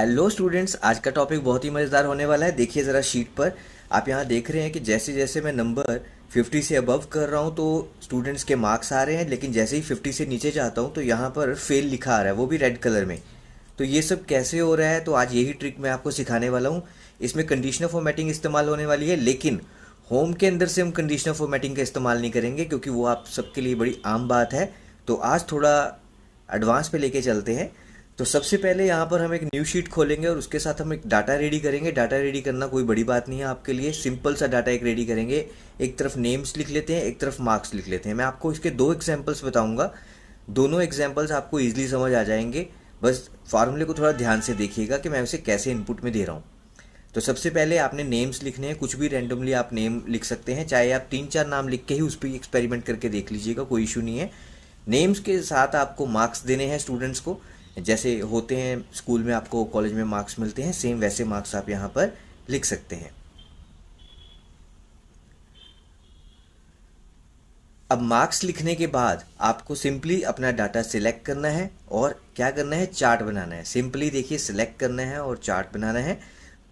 Hello students, आज का topic बहुत ही मज़ेदार होने वाला है। देखिए ज़रा शीट पर आप यहाँ देख रहे हैं कि जैसे जैसे मैं नंबर 50 से अबव कर रहा हूँ तो स्टूडेंट्स के मार्क्स आ रहे हैं, लेकिन जैसे ही 50 से नीचे जाता हूँ तो यहाँ पर फेल लिखा आ रहा है, वो भी रेड कलर में। तो ये सब कैसे हो रहा है, तो आज यही ट्रिक मैं आपको सिखाने वाला हूँ। इसमें कंडीशनल फॉर्मेटिंग इस्तेमाल होने वाली है, लेकिन होम के अंदर से हम कंडीशनल फॉर्मेटिंग का इस्तेमाल नहीं करेंगे क्योंकि वो आप सबके लिए बड़ी आम बात है। तो आज थोड़ा एडवांस पे लेके चलते हैं। तो सबसे पहले यहाँ पर हम एक न्यू शीट खोलेंगे और उसके साथ हम एक डाटा रेडी करेंगे। डाटा रेडी करना कोई बड़ी बात नहीं है आपके लिए, सिंपल सा डाटा एक रेडी करेंगे। एक तरफ नेम्स लिख लेते हैं, एक तरफ मार्क्स लिख लेते हैं। मैं आपको इसके दो एग्जांपल्स बताऊंगा, दोनों एग्जांपल्स आपको ईजिली समझ आ जाएंगे। बस फार्मूले को थोड़ा ध्यान से देखिएगा कि मैं उसे कैसे इनपुट में दे रहा हूँ। तो सबसे पहले आपने नेम्स लिखने हैं, कुछ भी रैंडमली आप नेम लिख सकते हैं, चाहे आप 3-4 नाम लिख के ही उस पर एक्सपेरिमेंट करके देख लीजिएगा, कोई इशू नहीं है। नेम्स के साथ आपको मार्क्स देने हैं स्टूडेंट्स को, जैसे होते हैं स्कूल में, आपको कॉलेज में मार्क्स मिलते हैं, सेम वैसे मार्क्स आप यहाँ पर लिख सकते हैं। अब मार्क्स लिखने के बाद आपको सिंपली अपना डाटा सिलेक्ट करना है और क्या करना है, चार्ट बनाना है। सिंपली देखिए, सिलेक्ट करना है और चार्ट बनाना है।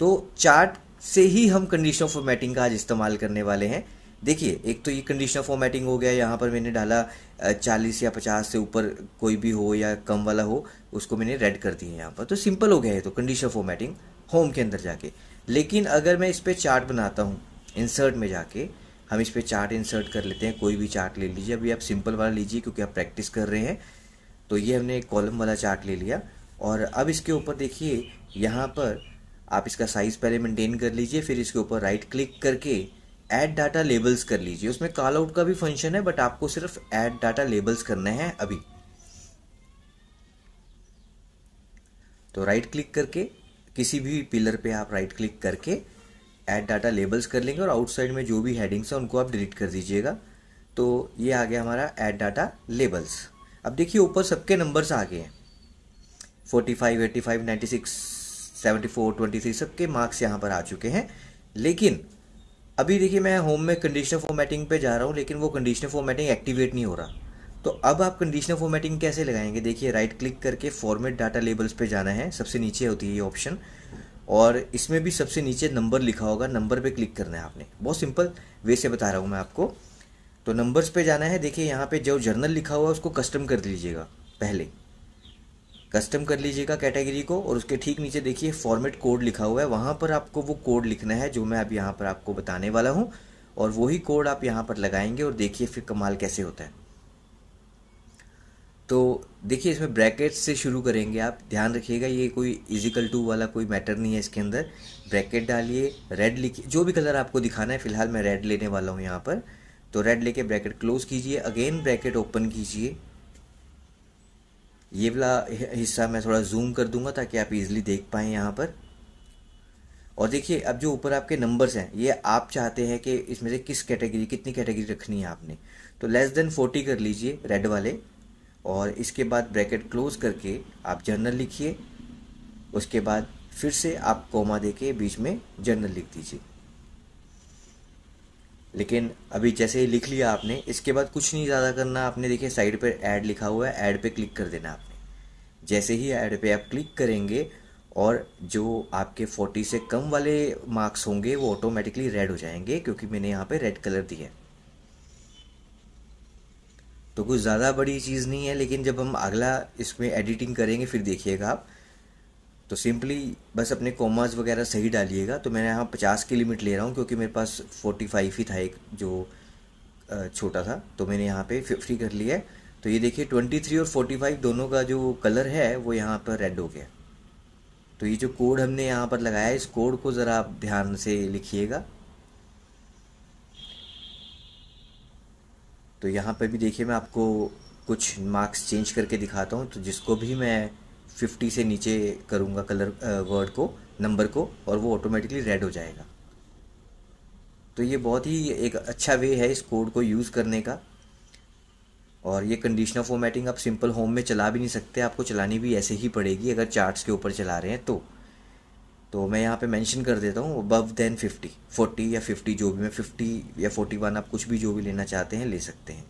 तो चार्ट से ही हम कंडीशनल फॉर्मेटिंग का आज इस्तेमाल करने वाले हैं। देखिए, एक तो ये कंडीशनल फॉर्मेटिंग हो गया, यहाँ पर मैंने डाला 40 या 50 से ऊपर कोई भी हो या कम वाला हो, उसको मैंने रेड कर दिया यहाँ पर। तो सिंपल हो गया है, तो कंडीशनल फॉर्मेटिंग होम के अंदर जाके। लेकिन अगर मैं इस पर चार्ट बनाता हूँ, इंसर्ट में जाके हम इस पर चार्ट इंसर्ट कर लेते हैं। कोई भी चार्ट ले लीजिए, अभी आप सिंपल वाला लीजिए क्योंकि आप प्रैक्टिस कर रहे हैं। तो ये हमने एक कॉलम वाला चार्ट ले लिया और अब इसके ऊपर देखिए, यहाँ पर आप इसका साइज पहले मेंटेन कर लीजिए, फिर इसके ऊपर राइट क्लिक करके ऐड डाटा लेबल्स कर लीजिए। उसमें कॉल आउट का भी फंक्शन है, बट आपको सिर्फ ऐड डाटा लेबल्स करना है अभी। तो राइट क्लिक करके किसी भी पिलर पे आप राइट क्लिक करके ऐड डाटा लेबल्स कर लेंगे और आउटसाइड में जो भी हेडिंग्स हैं उनको आप डिलीट कर दीजिएगा। तो ये आ गया हमारा ऐड डाटा लेबल्स। अब देखिए, ऊपर सबके नंबर्स आ गए हैं, 45, 85, 96, 74, 23, सबके मार्क्स यहाँ पर आ चुके हैं। लेकिन अभी देखिए, मैं होम में कंडीशनल फॉर्मेटिंग पे जा रहा हूँ, लेकिन वो कंडीशनल फॉर्मेटिंग एक्टिवेट नहीं हो रहा। तो अब आप कंडीशनल फॉर्मेटिंग कैसे लगाएंगे, देखिए राइट क्लिक करके फॉर्मेट डाटा लेबल्स पे जाना है, सबसे नीचे होती है ये ऑप्शन, और इसमें भी सबसे नीचे नंबर लिखा होगा, नंबर पे क्लिक करना है आपने। बहुत सिंपल वे से बता रहा हूँ मैं आपको। तो नंबर्स पे जाना है, देखिए यहाँ पे जो जर्नल लिखा हुआ है उसको कस्टम कर लीजिएगा, पहले कस्टम कर लीजिएगा कैटेगरी को, और उसके ठीक नीचे देखिए फॉर्मेट कोड लिखा हुआ है, वहाँ पर आपको वो कोड लिखना है जो मैं अब यहाँ पर आपको बताने वाला हूँ, और वही कोड आप यहाँ पर लगाएंगे और देखिए फिर कमाल कैसे होता है। तो देखिए, इसमें ब्रैकेट से शुरू करेंगे आप, ध्यान रखिएगा, ये कोई इजिकल टू वाला कोई मैटर नहीं है इसके अंदर। ब्रैकेट डालिए, रेड लिखिए, जो भी कलर आपको दिखाना है, फिलहाल मैं रेड लेने वाला हूँ यहाँ पर। तो रेड लेके ब्रैकेट क्लोज कीजिए, अगेन ब्रैकेट ओपन कीजिए। ये वाला हिस्सा मैं थोड़ा जूम कर दूंगा ताकि आप इजीली देख पाएँ यहाँ पर। और देखिए, अब जो ऊपर आपके नंबर्स हैं, ये आप चाहते हैं कि इसमें से किस कैटेगरी, कितनी कैटेगरी रखनी है आपने। तो लेस देन 40 कर लीजिए रेड वाले, और इसके बाद ब्रैकेट क्लोज करके आप जर्नल लिखिए। उसके बाद फिर से आप कोमा देके बीच में जर्नल लिख दीजिए। लेकिन अभी जैसे ही लिख लिया आपने, इसके बाद कुछ नहीं ज़्यादा करना आपने। देखिए साइड पर ऐड लिखा हुआ है, ऐड पे क्लिक कर देना आपने। जैसे ही ऐड पे आप क्लिक करेंगे और जो आपके 40 से कम वाले मार्क्स होंगे वो ऑटोमेटिकली रेड हो जाएंगे, क्योंकि मैंने यहाँ पे रेड कलर दिया है। तो कुछ ज़्यादा बड़ी चीज़ नहीं है, लेकिन जब हम अगला इसमें एडिटिंग करेंगे फिर देखिएगा आप। तो सिंपली बस अपने कॉमास वगैरह सही डालिएगा। तो मैं यहाँ 50 की लिमिट ले रहा हूँ क्योंकि मेरे पास 45 ही था एक जो छोटा था, तो मैंने यहाँ पे 50 कर लिया है। तो ये देखिए 23 और 45 दोनों का जो कलर है वो यहाँ पर रेड हो गया। तो ये जो कोड हमने यहाँ पर लगाया है, इस कोड को ज़रा आप ध्यान से लिखिएगा। तो यहाँ पर भी देखिए, मैं आपको कुछ मार्क्स चेंज करके दिखाता हूँ। तो जिसको भी मैं 50 से नीचे करूँगा कलर वर्ड को, नंबर को, और वो ऑटोमेटिकली रेड हो जाएगा। तो ये बहुत ही एक अच्छा वे है इस कोड को यूज़ करने का। और ये कंडीशनल फॉर्मेटिंग आप सिंपल होम में चला भी नहीं सकते, आपको चलानी भी ऐसे ही पड़ेगी अगर चार्ट्स के ऊपर चला रहे हैं तो मैं यहाँ पे मेंशन कर देता हूँ अबव देन 50, 40 या 50, जो भी, मैं 50 या 41, आप कुछ भी जो भी लेना चाहते हैं ले सकते हैं।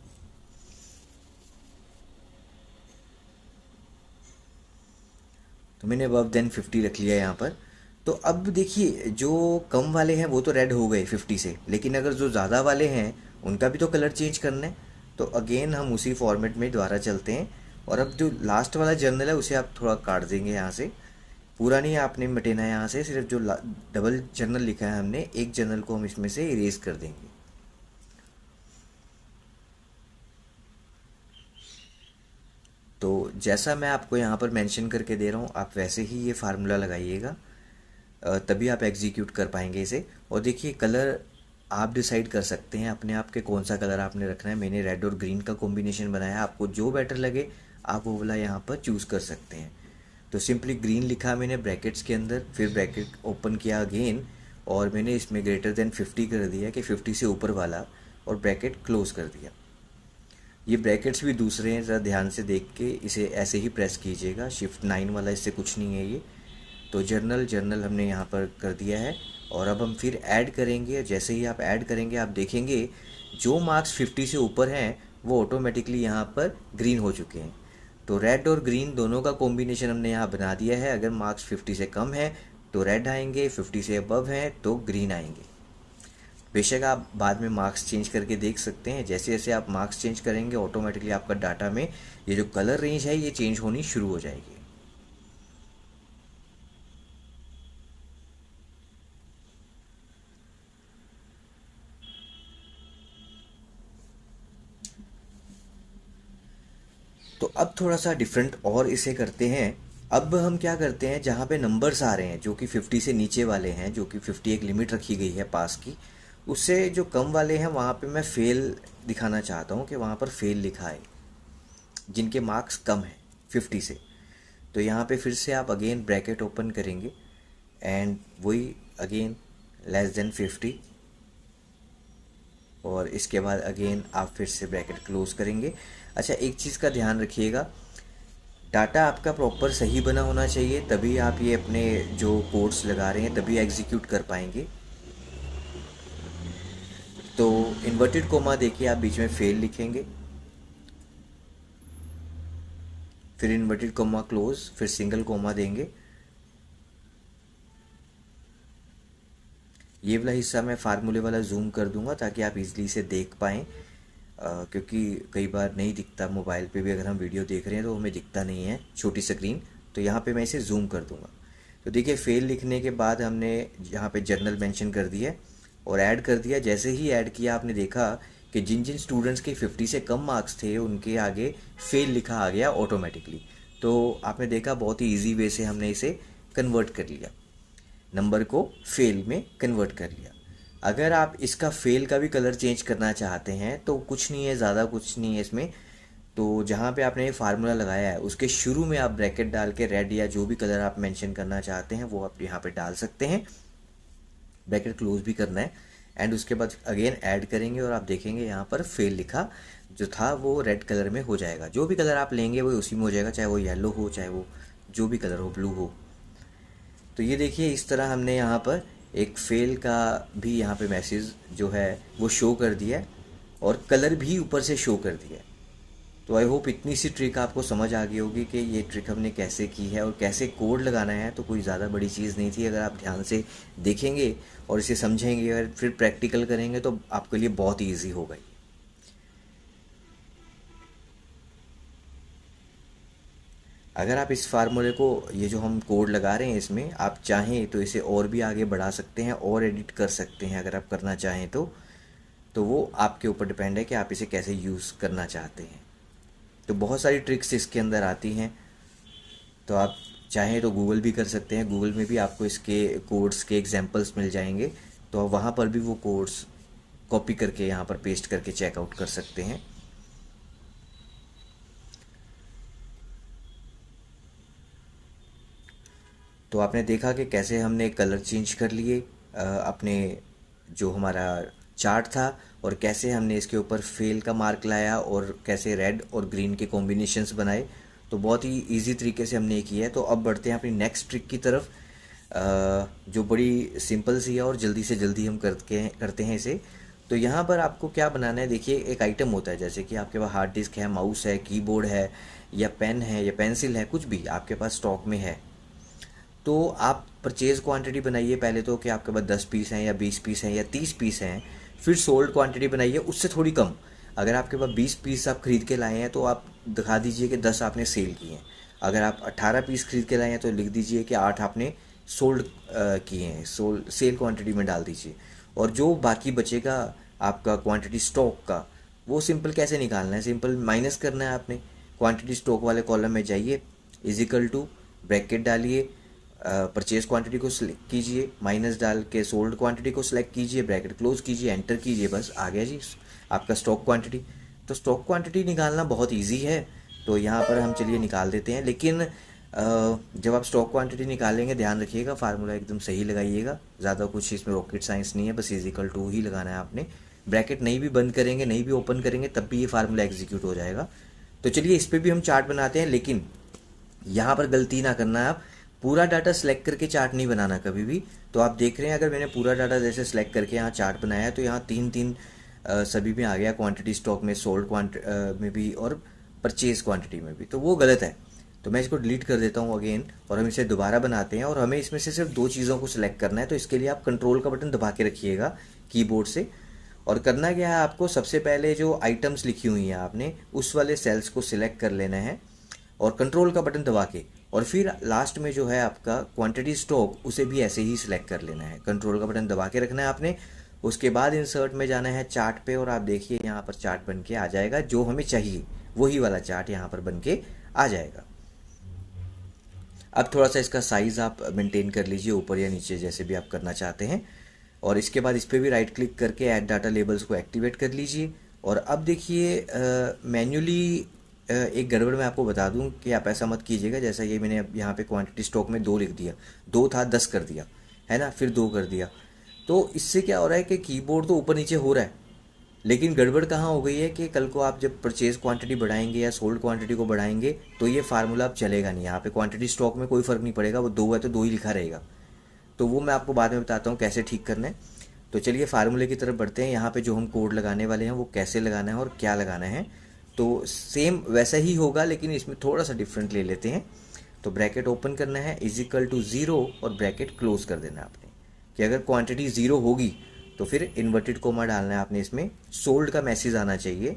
तो मैंने अबव देन 50 रख लिया यहाँ पर। तो अब देखिए जो कम वाले हैं वो तो रेड हो गए 50 से, लेकिन अगर जो ज़्यादा वाले हैं उनका भी तो कलर चेंज करना है। तो अगेन हम उसी फॉर्मेट में दोबारा चलते हैं, और अब जो लास्ट वाला जर्नल है उसे आप थोड़ा काट देंगे यहाँ से। पूरा नहीं आपने मिटेना है यहाँ से, सिर्फ जो डबल जर्नल लिखा है हमने, एक जर्नल को हम इसमें से इरेज कर देंगे। तो जैसा मैं आपको यहाँ पर मेंशन करके दे रहा हूँ आप वैसे ही ये फार्मूला लगाइएगा, तभी आप एग्जीक्यूट कर पाएंगे इसे। और देखिए कलर आप डिसाइड कर सकते हैं अपने आप के कौन सा कलर आपने रखना है। मैंने रेड और ग्रीन का कॉम्बिनेशन बनाया है, आपको जो बेटर लगे आप वो वाला यहाँ पर चूज़ कर सकते हैं। तो सिंपली ग्रीन लिखा मैंने ब्रैकेट्स के अंदर, फिर ब्रैकेट ओपन किया अगेन, और मैंने इसमें ग्रेटर देन 50 कर दिया कि 50 से ऊपर वाला, और ब्रैकेट क्लोज कर दिया। ये ब्रैकेट्स भी दूसरे हैं, ज़रा ध्यान से देख के इसे ऐसे ही प्रेस कीजिएगा, शिफ्ट 9 वाला, इससे कुछ नहीं है ये। तो जर्नल हमने यहाँ पर कर दिया है, और अब हम फिर ऐड करेंगे। जैसे ही आप ऐड करेंगे आप देखेंगे जो मार्क्स 50 से ऊपर हैं वो ऑटोमेटिकली यहाँ पर ग्रीन हो चुके हैं। तो रेड और ग्रीन दोनों का कॉम्बिनेशन हमने यहाँ बना दिया है। अगर मार्क्स 50 से कम है तो रेड आएंगे, 50 से अबव हैं तो ग्रीन आएंगे। बेशक आप बाद में मार्क्स चेंज करके देख सकते हैं। जैसे जैसे आप मार्क्स चेंज करेंगे ऑटोमेटिकली आपका डाटा में ये जो कलर रेंज है ये चेंज होनी शुरू हो जाएगी। तो अब थोड़ा सा डिफरेंट और इसे करते हैं। अब हम क्या करते हैं, जहाँ पे नंबर्स आ रहे हैं जो कि 50 से नीचे वाले हैं, जो कि 50 एक लिमिट रखी गई है पास की, उससे जो कम वाले हैं वहाँ पे मैं फेल दिखाना चाहता हूँ कि वहाँ पर फेल लिखा है, जिनके मार्क्स कम हैं 50 से। तो यहाँ पे फिर से आप अगेन ब्रैकेट ओपन करेंगे एंड वही अगेन लेस देन 50, और इसके बाद अगेन आप फिर से ब्रैकेट क्लोज करेंगे। अच्छा एक चीज़ का ध्यान रखिएगा, डाटा आपका प्रॉपर सही बना होना चाहिए, तभी आप ये अपने जो कोड्स लगा रहे हैं तभी एग्जीक्यूट कर पाएंगे। तो इन्वर्टेड कोमा देखिए आप बीच में फेल लिखेंगे, फिर इन्वर्टेड कोमा क्लोज, फिर सिंगल कोमा देंगे। ये वाला हिस्सा मैं फार्मूले वाला जूम कर दूंगा ताकि आप इजीली इसे देख पाएँ, क्योंकि कई बार नहीं दिखता, मोबाइल पे भी अगर हम वीडियो देख रहे हैं तो हमें दिखता नहीं है छोटी स्क्रीन। तो यहाँ पे मैं इसे जूम कर दूंगा। तो देखिए फेल लिखने के बाद हमने यहाँ पे जर्नल मेंशन कर दिया और ऐड कर दिया। जैसे ही ऐड किया आपने देखा कि जिन जिन स्टूडेंट्स के 50 से कम मार्क्स थे उनके आगे फेल लिखा आ गया ऑटोमेटिकली। तो आपने देखा बहुत ही ईजी वे से हमने इसे कन्वर्ट कर लिया, नंबर को फेल में कन्वर्ट कर लिया। अगर आप इसका फेल का भी कलर चेंज करना चाहते हैं तो कुछ नहीं है, ज़्यादा कुछ नहीं है इसमें। तो जहाँ पे आपने ये फार्मूला लगाया है उसके शुरू में आप ब्रैकेट डाल के रेड या जो भी कलर आप मेंशन करना चाहते हैं वो आप यहाँ पे डाल सकते हैं। ब्रैकेट क्लोज भी करना है एंड उसके बाद अगेन ऐड करेंगे और आप देखेंगे यहाँ पर फेल लिखा जो था वो रेड कलर में हो जाएगा। जो भी कलर आप लेंगे वो उसी में हो जाएगा, चाहे वो येलो हो चाहे वो जो भी कलर हो, ब्लू हो। तो ये देखिए इस तरह हमने यहाँ पर एक फेल का भी यहाँ पे मैसेज जो है वो शो कर दिया है और कलर भी ऊपर से शो कर दिया है। तो आई होप इतनी सी ट्रिक आपको समझ आ गई होगी कि ये ट्रिक हमने कैसे की है और कैसे कोड लगाना है। तो कोई ज़्यादा बड़ी चीज़ नहीं थी, अगर आप ध्यान से देखेंगे और इसे समझेंगे और फिर प्रैक्टिकल करेंगे तो आपके लिए बहुत ईजी होगा। अगर आप इस फार्मूले को, ये जो हम कोड लगा रहे हैं इसमें, आप चाहें तो इसे और भी आगे बढ़ा सकते हैं और एडिट कर सकते हैं अगर आप करना चाहें तो वो आपके ऊपर डिपेंड है कि आप इसे कैसे यूज़ करना चाहते हैं। तो बहुत सारी ट्रिक्स इसके अंदर आती हैं, तो आप चाहें तो गूगल भी कर सकते हैं। गूगल में भी आपको इसके कोड्स के एग्जांपल्स मिल जाएंगे, तो आप वहाँ पर भी वो कोड्स कॉपी करके यहाँ पर पेस्ट करके चेकआउट कर सकते हैं। तो आपने देखा कि कैसे हमने कलर चेंज कर लिए अपने जो हमारा चार्ट था, और कैसे हमने इसके ऊपर फेल का मार्क लाया और कैसे रेड और ग्रीन के कॉम्बिनेशंस बनाए। तो बहुत ही इजी तरीके से हमने ये किया है। तो अब बढ़ते हैं अपनी नेक्स्ट ट्रिक की तरफ, जो बड़ी सिंपल सी है और जल्दी से जल्दी हम करते हैं इसे। तो यहाँ पर आपको क्या बनाना है, देखिए एक आइटम होता है, जैसे कि आपके पास हार्ड डिस्क है, माउस है, कीबोर्ड है, या पेन है या पेंसिल है, कुछ भी आपके पास स्टॉक में है। तो आप परचेज क्वांटिटी बनाइए पहले तो कि आपके पास 10 पीस हैं या 20 पीस हैं या 30 पीस हैं, फिर सोल्ड क्वांटिटी बनाइए उससे थोड़ी कम। अगर आपके पास 20 पीस आप खरीद के लाए हैं तो आप दिखा दीजिए कि 10 आपने सेल किए हैं। अगर आप 18 पीस खरीद के लाए हैं तो लिख दीजिए कि 8 आपने सोल्ड किए हैं, सेल क्वांटिटी में डाल दीजिए। और जो बाकी बचेगा आपका क्वांटिटी स्टॉक का, वो सिंपल कैसे निकालना है, सिंपल माइनस करना है आपने। क्वांटिटी स्टॉक वाले कॉलम में जाइए, इजिकल टू ब्रैकेट डालिए, परचेज क्वांटिटी को सिलेक्ट कीजिए, माइनस डाल के सोल्ड क्वांटिटी को सिलेक्ट कीजिए, ब्रैकेट क्लोज कीजिए, एंटर कीजिए, बस आ गया जी आपका स्टॉक क्वांटिटी। तो स्टॉक क्वांटिटी निकालना बहुत इजी है, तो यहाँ पर हम चलिए निकाल देते हैं। लेकिन जब आप स्टॉक क्वांटिटी निकालेंगे ध्यान रखिएगा फार्मूला एकदम सही लगाइएगा, ज़्यादा कुछ इसमें रॉकेट साइंस नहीं है, बस इजिकल टू ही लगाना है आपने। ब्रैकेट नहीं भी बंद करेंगे, नहीं भी ओपन करेंगे, तब भी ये फार्मूला एग्जीक्यूट हो जाएगा। तो चलिए इस पर भी हम चार्ट बनाते हैं, लेकिन यहाँ पर गलती ना करना है आप, पूरा डाटा सेलेक्ट करके चार्ट नहीं बनाना कभी भी। तो आप देख रहे हैं अगर मैंने पूरा डाटा जैसे सेलेक्ट करके यहाँ चार्ट बनाया है तो यहाँ 3-3 सभी में आ गया, क्वांटिटी स्टॉक में, सोल्ड में भी और परचेज क्वांटिटी में भी, तो वो गलत है। तो मैं इसको डिलीट कर देता हूँ अगेन, और हम इसे दोबारा बनाते हैं। और हमें इसमें से सिर्फ 2 चीज़ों को सिलेक्ट करना है, तो इसके लिए आप कंट्रोल का बटन दबा के रखिएगा कीबोर्ड से। और करना क्या है आपको, सबसे पहले जो आइटम्स लिखी हुई हैं आपने उस वाले सेल्स को सिलेक्ट कर लेना है और कंट्रोल का बटन दबा के, और फिर लास्ट में जो है आपका क्वांटिटी स्टॉक उसे भी ऐसे ही सिलेक्ट कर लेना है, कंट्रोल का बटन दबा के रखना है आपने। उसके बाद इंसर्ट में जाना है चार्ट पे, और आप देखिए यहाँ पर चार्ट बन के आ जाएगा, जो हमें चाहिए वही वाला चार्ट यहाँ पर बन के आ जाएगा। अब थोड़ा सा इसका साइज़ आप मेंटेन कर लीजिए, ऊपर या नीचे जैसे भी आप करना चाहते हैं। और इसके बाद इस पर भी राइट क्लिक करके ऐड डाटा लेबल्स को एक्टिवेट कर लीजिए। और अब देखिए मैन्युअली एक गड़बड़ मैं आपको बता दूं कि आप ऐसा मत कीजिएगा, जैसा ये मैंने यहाँ पे क्वांटिटी स्टॉक में 2 लिख दिया, 2 था 10 कर दिया है ना, फिर 2 कर दिया। तो इससे क्या हो रहा है कि कीबोर्ड तो ऊपर नीचे हो रहा है, लेकिन गड़बड़ कहाँ हो गई है कि कल को आप जब परचेज क्वांटिटी बढ़ाएंगे या सोल्ड क्वांटिटी को बढ़ाएंगे तो ये फार्मूला अब चलेगा नहीं। यहाँ पे क्वांटिटी स्टॉक में कोई फ़र्क नहीं पड़ेगा, वो 2 है तो 2 ही लिखा रहेगा। तो वो मैं आपको बाद में बताता हूँ कैसे ठीक करना है। तो चलिए फार्मूले की तरफ बढ़ते हैं। यहाँ पे जो हम कोड लगाने वाले हैं वो कैसे लगाना है और क्या लगाना है, तो सेम वैसा ही होगा, लेकिन इसमें थोड़ा सा डिफरेंट ले लेते हैं। तो ब्रैकेट ओपन करना है, इजिकल टू 0 और ब्रैकेट क्लोज कर देना है आपने, कि अगर क्वांटिटी 0 होगी तो फिर इन्वर्टेड कोमा डालना है आपने, इसमें सोल्ड का मैसेज आना चाहिए,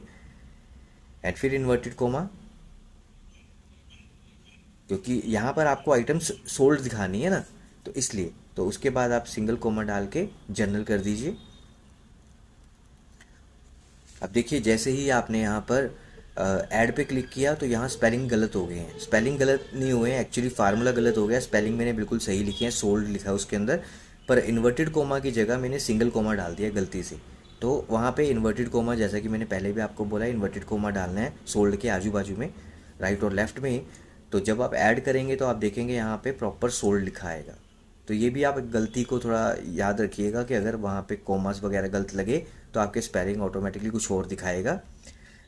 एंड फिर इन्वर्टेड कोमा, क्योंकि यहाँ पर आपको आइटम्स सोल्ड दिखानी है ना, तो इसलिए। तो उसके बाद आप सिंगल कोमा डाल के जनरल कर दीजिए। अब देखिए जैसे ही आपने यहाँ पर ऐड पे क्लिक किया तो यहाँ स्पेलिंग गलत हो गए हैं। स्पेलिंग गलत नहीं हुए हैं, एक्चुअली फार्मूला गलत हो गया, स्पेलिंग मैंने बिल्कुल सही लिखी है, सोल्ड लिखा है उसके अंदर, पर इन्वर्टेड कोमा की जगह मैंने सिंगल कोमा डाल दिया गलती से। तो वहाँ पे इन्वर्टेड कोमा, जैसा कि मैंने पहले भी आपको बोला, इन्वर्टेड कोमा डालना है सोल्ड के आजू बाजू में, राइट और लेफ्ट में। तो जब आप ऐड करेंगे तो आप देखेंगे यहाँ पे प्रॉपर सोल्ड लिखा आएगा। तो ये भी आप गलती को थोड़ा याद रखिएगा कि अगर वहाँ पे कोमास वगैरह गलत लगे तो आपके स्पेलिंग ऑटोमेटिकली कुछ और दिखाएगा।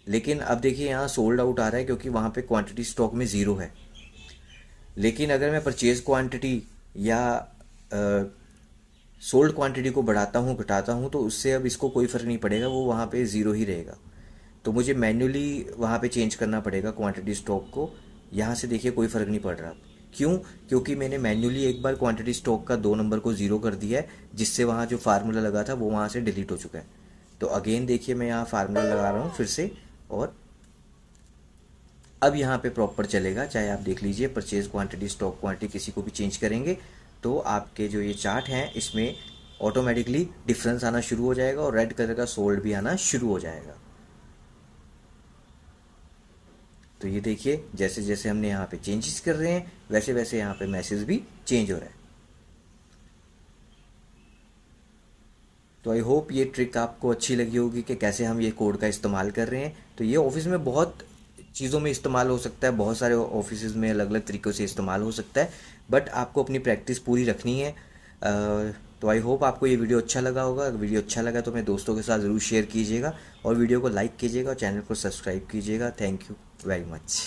लेकिन अब देखिए यहाँ सोल्ड आउट आ रहा है क्योंकि वहाँ पे क्वांटिटी स्टॉक में 0 है। लेकिन अगर मैं परचेज क्वांटिटी या सोल्ड क्वांटिटी को बढ़ाता हूँ घटाता हूँ तो उससे अब इसको कोई फ़र्क नहीं पड़ेगा, वो वहाँ पे 0 ही रहेगा। तो मुझे मैन्युअली वहाँ पे चेंज करना पड़ेगा क्वांटिटी स्टॉक को। यहाँ से देखिए कोई फ़र्क नहीं पड़ रहा, क्यों? क्योंकि मैंने मैन्युअली एक बार क्वांटिटी स्टॉक का 2 नंबर को 0 कर दिया है, जिससे वहाँ जो फार्मूला लगा था वो वहाँ से डिलीट हो चुका है। तो अगेन देखिए मैं यहाँ फार्मूला लगा रहा हूँ फिर से, और अब यहाँ पे प्रॉपर चलेगा। चाहे आप देख लीजिए परचेज क्वांटिटी, स्टॉक क्वांटिटी, किसी को भी चेंज करेंगे तो आपके जो ये चार्ट हैं इसमें ऑटोमेटिकली डिफरेंस आना शुरू हो जाएगा और रेड कलर का सोल्ड भी आना शुरू हो जाएगा। तो ये देखिए जैसे जैसे हमने यहाँ पे चेंजेस कर रहे हैं वैसे वैसे यहाँ पे मैसेज भी चेंज हो रहा है। तो आई होप ये ट्रिक आपको अच्छी लगी होगी कि कैसे हम ये कोड का इस्तेमाल कर रहे हैं। तो ये ऑफिस में बहुत चीज़ों में इस्तेमाल हो सकता है, बहुत सारे ऑफिस में अलग अलग तरीक़ों से इस्तेमाल हो सकता है, बट आपको अपनी प्रैक्टिस पूरी रखनी है। तो आई होप आपको ये वीडियो अच्छा लगा होगा। अगर वीडियो अच्छा लगा तो मेरे दोस्तों के साथ ज़रूर शेयर कीजिएगा और वीडियो को लाइक कीजिएगा और चैनल को सब्सक्राइब कीजिएगा। Thank you very much.